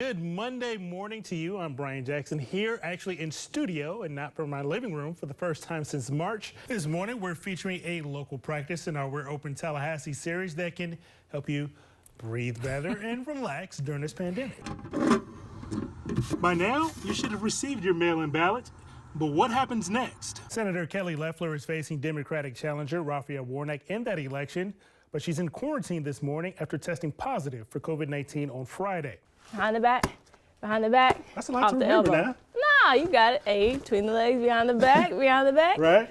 Good Monday morning to you. I'm Brian Jackson here actually in studio and not from my living room for the first time since March. This morning we're featuring a local practice in our We're Open Tallahassee series that can help you breathe better and relax during this pandemic. By now, you should have received your mail-in ballot. But what happens next? Senator Kelly Loeffler is facing Democratic challenger Raphael Warnock in that election, but she's in quarantine this morning after testing positive for COVID-19 on Friday. Behind the back, behind the back. That's a lot to remember now. Nah, you got it. A, between the legs, behind the back, behind the back. Right.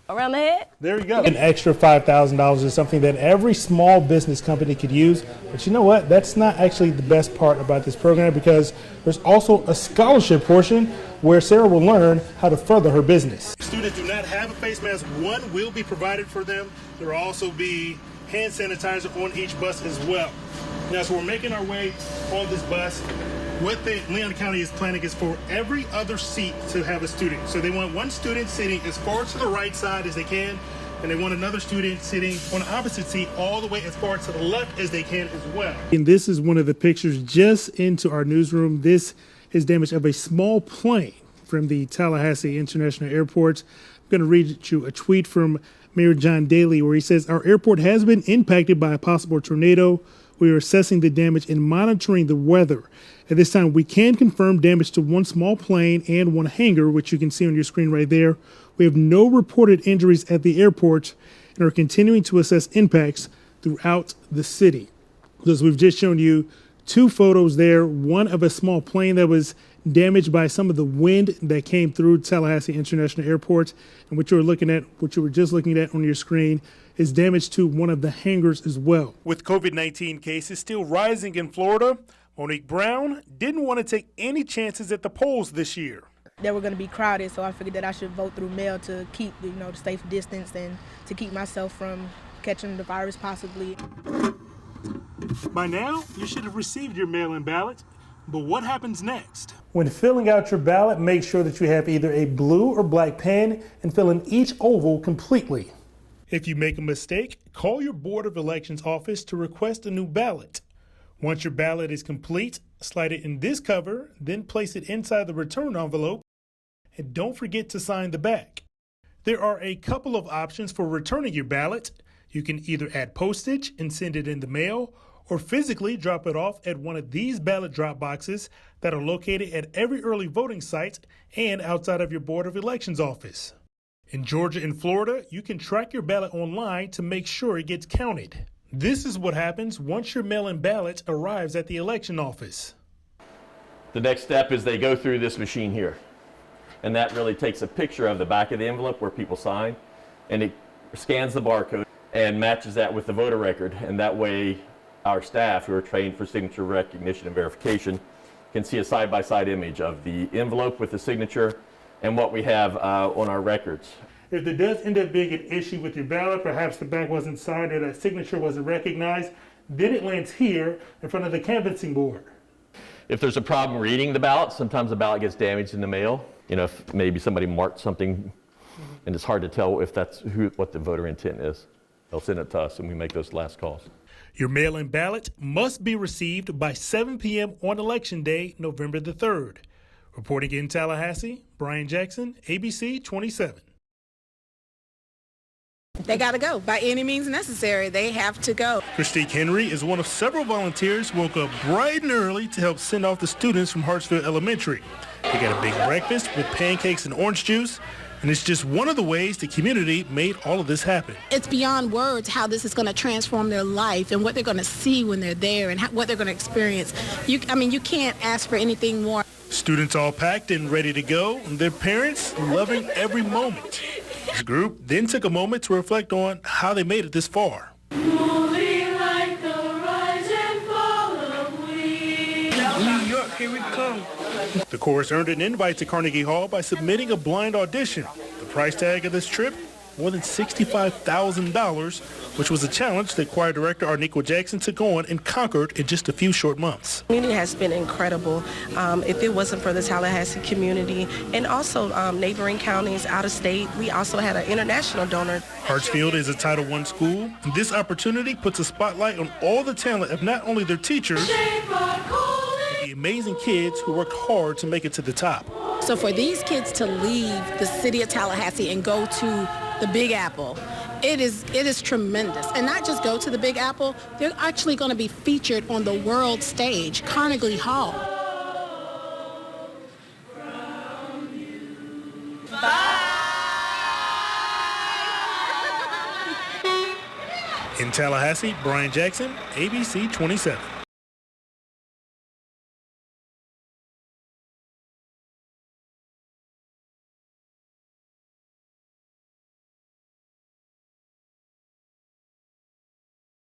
Around the head. There you go. An extra $5,000 is something that every small business company could use. But you know what? That's not actually the best part about this program, because there's also a scholarship portion where Sarah will learn how to further her business. Students do not have a face mask. One will be provided for them. There will also be hand sanitizer on each bus as well. Now, so we're making our way on this bus. What Leon County is planning is for every other seat to have a student. So they want one student sitting as far to the right side as they can, and they want another student sitting on the opposite seat all the way as far to the left as they can as well. And this is one of the pictures just into our newsroom. This is damage of a small plane from the Tallahassee International Airport. I'm going to read you a tweet from Mayor John Daly where he says, "Our airport has been impacted by a possible tornado. We are assessing the damage and monitoring the weather. At this time, we can confirm damage to one small plane and one hangar, which you can see on your screen right there. We have no reported injuries at the airport and are continuing to assess impacts throughout the city." As we've just shown you two photos there, one of a small plane that was damaged by some of the wind that came through Tallahassee International Airport, and what you were just looking at on your screen is damage to one of the hangars as well. With COVID-19 cases still rising in Florida, Monique Brown didn't want to take any chances at the polls this year. They were going to be crowded, so I figured that I should vote through mail to keep, the safe distance and to keep myself from catching the virus possibly. By now, you should have received your mail-in ballot. But what happens next? When filling out your ballot, make sure that you have either a blue or black pen and fill in each oval completely. If you make a mistake, call your Board of Elections office to request a new ballot. Once your ballot is complete, slide it in this cover, then place it inside the return envelope, and don't forget to sign the back. There are a couple of options for returning your ballot. You can either add postage and send it in the mail, or physically drop it off at one of these ballot drop boxes that are located at every early voting site and outside of your Board of Elections office. In Georgia and Florida, you can track your ballot online to make sure it gets counted. This is what happens once your mail-in ballot arrives at the election office. The next step is they go through this machine here, and that really takes a picture of the back of the envelope where people sign, and it scans the barcode and matches that with the voter record, and that way our staff, who are trained for signature recognition and verification, can see a side-by-side image of the envelope with the signature and what we have on our records. If there does end up being an issue with your ballot, perhaps the back wasn't signed or that signature wasn't recognized, then it lands here in front of the canvassing board. If there's a problem reading the ballot, sometimes the ballot gets damaged in the mail. If maybe somebody marked something and it's hard to tell if that's what the voter intent is. They'll send it to us and we make those last calls. Your mail-in ballot must be received by 7 p.m. on Election Day, November the 3rd. Reporting in Tallahassee, Brian Jackson, ABC 27. They got to go. By any means necessary, they have to go. Christique Henry is one of several volunteers who woke up bright and early to help send off the students from Hartsfield Elementary. They got a big breakfast with pancakes and orange juice, and it's just one of the ways the community made all of this happen. It's beyond words how this is going to transform their life and what they're going to see when they're there and what they're going to experience. You can't ask for anything more. Students all packed and ready to go, and their parents loving every moment. The group then took a moment to reflect on how they made it this far. Moving like the rise and fall of wind. New York, here we come. The chorus earned an invite to Carnegie Hall by submitting a blind audition. The price tag of this trip, more than $65,000, which was a challenge that choir director Arniqua Jackson took on and conquered in just a few short months. The community has been incredible. If it wasn't for the Tallahassee community and also neighboring counties out of state, we also had an international donor. Hartsfield is a Title I school, and this opportunity puts a spotlight on all the talent of not only their teachers, but the amazing kids who worked hard to make it to the top. So for these kids to leave the city of Tallahassee and go to the Big Apple, it is tremendous. And not just go to the Big Apple, they're actually going to be featured on the world stage, Carnegie Hall. In Tallahassee, Brian Jackson, ABC 27.